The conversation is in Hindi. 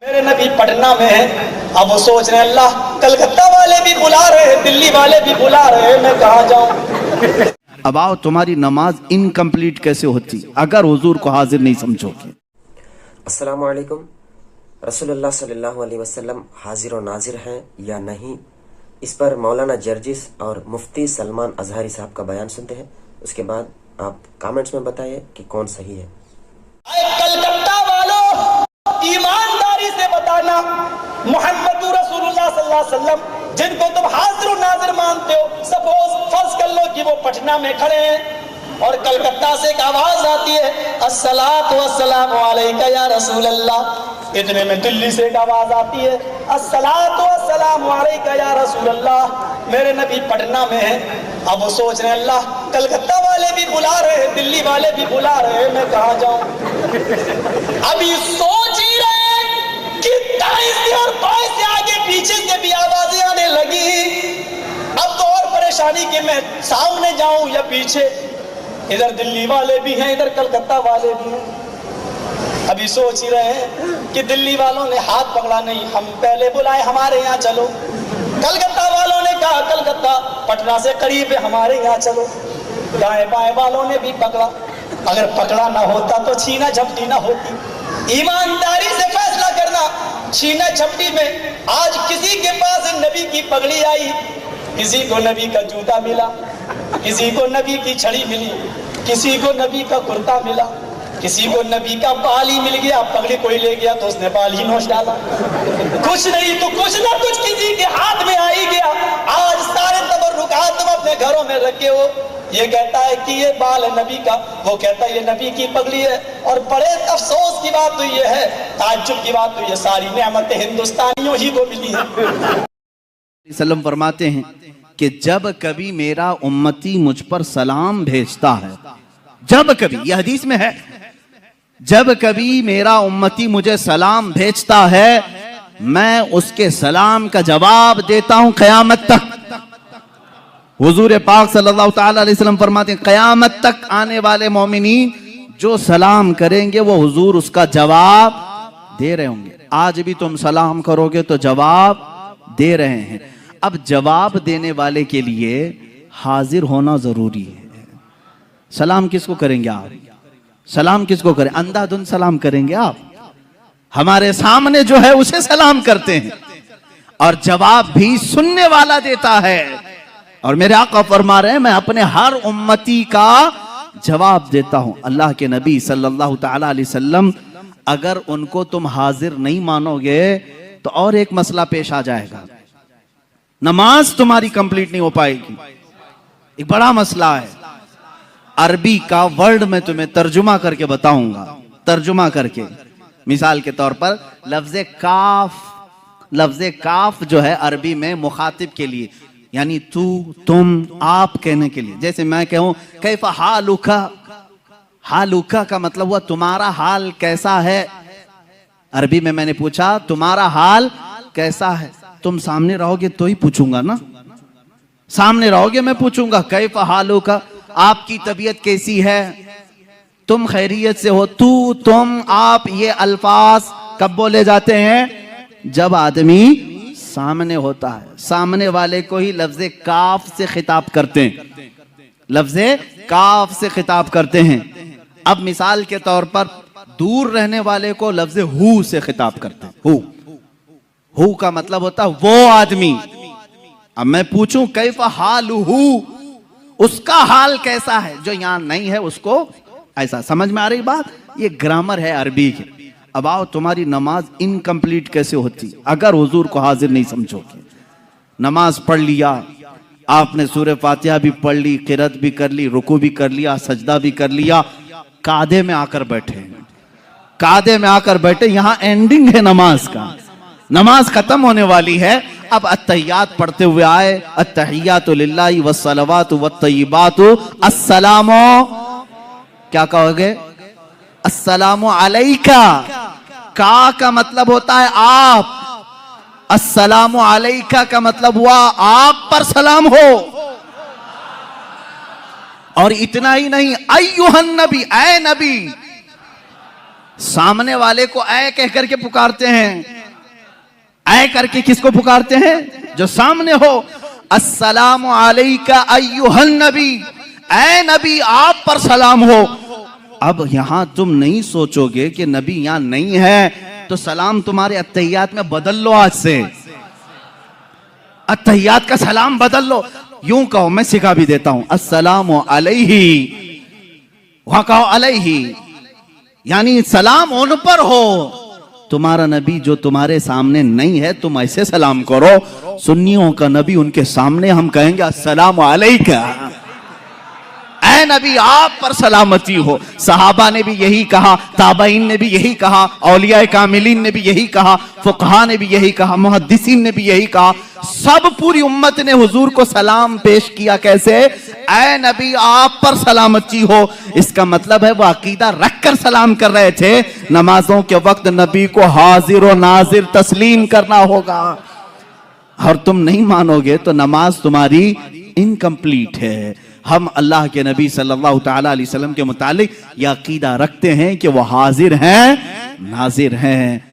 मेरे नबी पटना में है। अब वो सोच रहे हैं अल्लाह कलकत्ता वाले भी बुला रहे हैं, दिल्ली वाले भी बुला रहे हैं, मैं कहाँ जाऊं। अब आओ, तुम्हारी नमाज इनकम्प्लीट कैसे होती अगर हुजूर को हाजिर नहीं समझोगे। अस्सलाम वालेकुम। रसूलुल्लाह सल्लल्लाहु अलैहि वसल्लम हाजिर और नाजिर हैं या नहीं, इस पर मौलाना जर्जिस और मुफ्ती सलमान अजहरी साहब का बयान सुनते हैं। उसके बाद आप कमेंट्स में बताइए कि कौन सही है। कलकत्ता वालों, ईमानदारी से बताना, मोहम्मद रसूलुल्लाह सल्लल्लाहु अलैहि वसल्लम जिनको तुम हाजिर और नाजिर मानते हो, सपोज फर्ज कर लो कि वो पटना में खड़े हैं और कलकत्ता से एक आवाज आती है अस्सलातु वस्सलामु अलैका या रसूल अल्लाह। इतने में दिल्ली से एक आवाज आती है अस्सलातु वस्सलामु अलैका या रसूल अल्लाह। मेरे नबी पटना में है। अब वो सोच रहे हैं अल्लाह कलकत्ता वाले भी बुला रहे हैं, दिल्ली वाले भी बुला रहे हैं, मैं कहाँ जाऊं। अभी सोच ही रहे हैं कि दाएं से और बाएं से आगे पीछे से भी आवाजें आने लगी। अब तो और परेशानी कि मैं सामने जाऊं या पीछे। इधर दिल्ली वाले भी हैं, इधर कलकत्ता वाले भी हैं। अभी सोच ही रहे हैं कि दिल्ली वालों ने हाथ पकड़ा, नहीं हम पहले बुलाए, हमारे यहाँ चलो। कलकत्ता वालों ने कहा कलकत्ता पटना से करीब है, हमारे यहाँ चलो। दाएं बाएं वालों ने भी पकड़ा। अगर पकड़ा ना होता तो छीना झपटी ना होती। ईमानदारी से फैसला करना, छीना झपटी में आज किसी के पास नबी की पगड़ी आई, किसी को नबी का जूता मिला, किसी को नबी की छड़ी मिली, किसी को नबी का कुर्ता मिला, किसी को नबी का बाल ही मिल गया। पगड़ी कोई ले गया तो उसने बाल ही नोच डाला। कुछ नहीं तो कुछ ना कुछ किसी के हाथ में आ ही गया। आज सारे तबर्रुकात तुम अपने घरों में रखे हो। ये कहता है कि ये बाल है नबी का, वो कहता है ये नबी की पगड़ी है। और बड़े अफसोस की बात तो ये है, ताज्जुब की बात तो ये सारी नेमतें हिंदुस्तानियों ही को मिली है। सल्लम फरमाते हैं कि जब कभी मेरा उम्मती मुझ पर सलाम भेजता है, जब कभी, यह हदीस में है, जब कभी मेरा उम्मती मुझे सलाम भेजता है, मैं उसके सलाम का जवाब देता हूं क़यामत तक। हुजूर पाक सल्लल्लाहु ताला अलैहि वसल्लम फरमाते हैं क़यामत तक आने वाले मोमिनीन जो सलाम करेंगे वो हुजूर उसका जवाब दे रहे होंगे। आज भी तुम सलाम करोगे तो जवाब दे रहे हैं। अब जवाब देने वाले के लिए हाजिर होना जरूरी है। सलाम किसको करेंगे आप? सलाम किसको करें? अंधाधुंध सलाम करेंगे आप? हमारे सामने जो है उसे सलाम करते हैं और जवाब भी सुनने वाला देता है। और मेरे आका फरमा रहे हैं मैं अपने हर उम्मती का जवाब देता हूं। अल्लाह के नबी सल्लल्लाहु ताला अलैहि वसल्लम अगर उनको तुम हाजिर नहीं मानोगे तो और एक मसला पेश आ जाएगा, नमाज तुम्हारी कंप्लीट नहीं हो पाएगी। एक बड़ा मसला है। अरबी का वर्ड मैं तुम्हें तर्जुमा करके बताऊंगा। तर्जुमा करके, मिसाल के तौर पर लफ्ज़े काफ, लफ्ज़े काफ जो है अरबी में मुखातिब के लिए, यानी तू, तुम, आप कहने के लिए। जैसे मैं कहूं कैफा हालुका, हालुका का मतलब हुआ तुम्हारा हाल कैसा है। अरबी में मैंने पूछा तुम्हारा हाल कैसा है, तुम सामने रहोगे तो ही पूछूंगा ना, सामने रहोगे मैं पूछूंगा कैफा हालुका, आपकी तबीयत कैसी है, तुम खैरियत से हो। तू, तुम, आप, ये अल्फाज कब बोले जाते हैं? जब आदमी सामने होता है। सामने वाले को ही लफ्ज़े काफ से खिताब करते हैं, लफ्ज़े काफ से खिताब करते हैं। अब मिसाल के तौर पर दूर रहने वाले को लफ्ज़े हु से खिताब करते हैं। हु, हु का मतलब होता है वो आदमी। अब मैं पूछूं कैफा हालुहु, उसका हाल कैसा है, जो यहां नहीं है उसको ऐसा। समझ में आ रही बात? ये ग्रामर है अरबी की। अब आओ, तुम्हारी नमाज इनकम्प्लीट कैसे होती अगर हुजूर को हाजिर नहीं समझोगे। नमाज पढ़ लिया आपने, सूरह फातिहा भी पढ़ ली, किरात भी कर ली, रुकू भी कर लिया, सजदा भी कर लिया, कादे में आकर बैठे, कादे में आकर बैठे, यहां एंडिंग है नमाज का, नमाज खत्म होने वाली है। अब अत्तहियात पढ़ते हुए आए, अत्तहियातु लिल्लाहि वस्सलावातु वत्तय्यिबातु अस्सलामु, क्या कहोगे? अस्सलामु अलैका। का मतलब होता है आप, अस्सलामु अलैका का मतलब हुआ आप पर सलाम हो। और इतना ही नहीं, अय्युहन नबी, ऐ नबी, सामने वाले को ऐ कह करके पुकारते हैं। ऐ करके किसको पुकारते हैं? जो सामने हो। अस्सलामु अलैका अय्युहन नबी, ऐ नबी आप पर सलाम हो। अब यहां तुम नहीं सोचोगे कि नबी यहां नहीं है तो सलाम तुम्हारे अत्तहियात में बदल लो। आज से अत्तहियात का सलाम बदल लो। यूं कहो, मैं सिखा भी देता हूं। अस्सलामु अलैहि, वहां कहो अलैहि, यानी सलाम उन पर हो। तुम्हारा नबी जो तुम्हारे सामने नहीं है तुम ऐसे सलाम करो। सुन्नियों का नबी उनके सामने हम कहेंगे अस्सलामु अलैका, ऐ नबी आप पर सलामती हो। सहाबा ने भी यही कहा, ताबईन ने भी यही कहा, औलिया कामिलीन ने भी यही कहा, फुकहा ने भी यही कहा, मुहद्दिसीन ने भी यही कहा। सब पूरी उम्मत ने हुजूर को सलाम पेश किया। कैसे? ऐ नबी आप पर सलामती हो। इसका मतलब है वो अकीदा रखकर सलाम कर रहे थे। नमाजों के वक्त नबी को हाजिर और नाजिर तस्लीम करना होगा। और तुम नहीं मानोगे तो नमाज तुम्हारी इनकम्प्लीट है। हम अल्लाह के नबी सल्लल्लाहु तआला अलैहि वसल्लम के मुतालिक यह अकीदा रखते हैं कि वो हाजिर हैं, नाजिर हैं।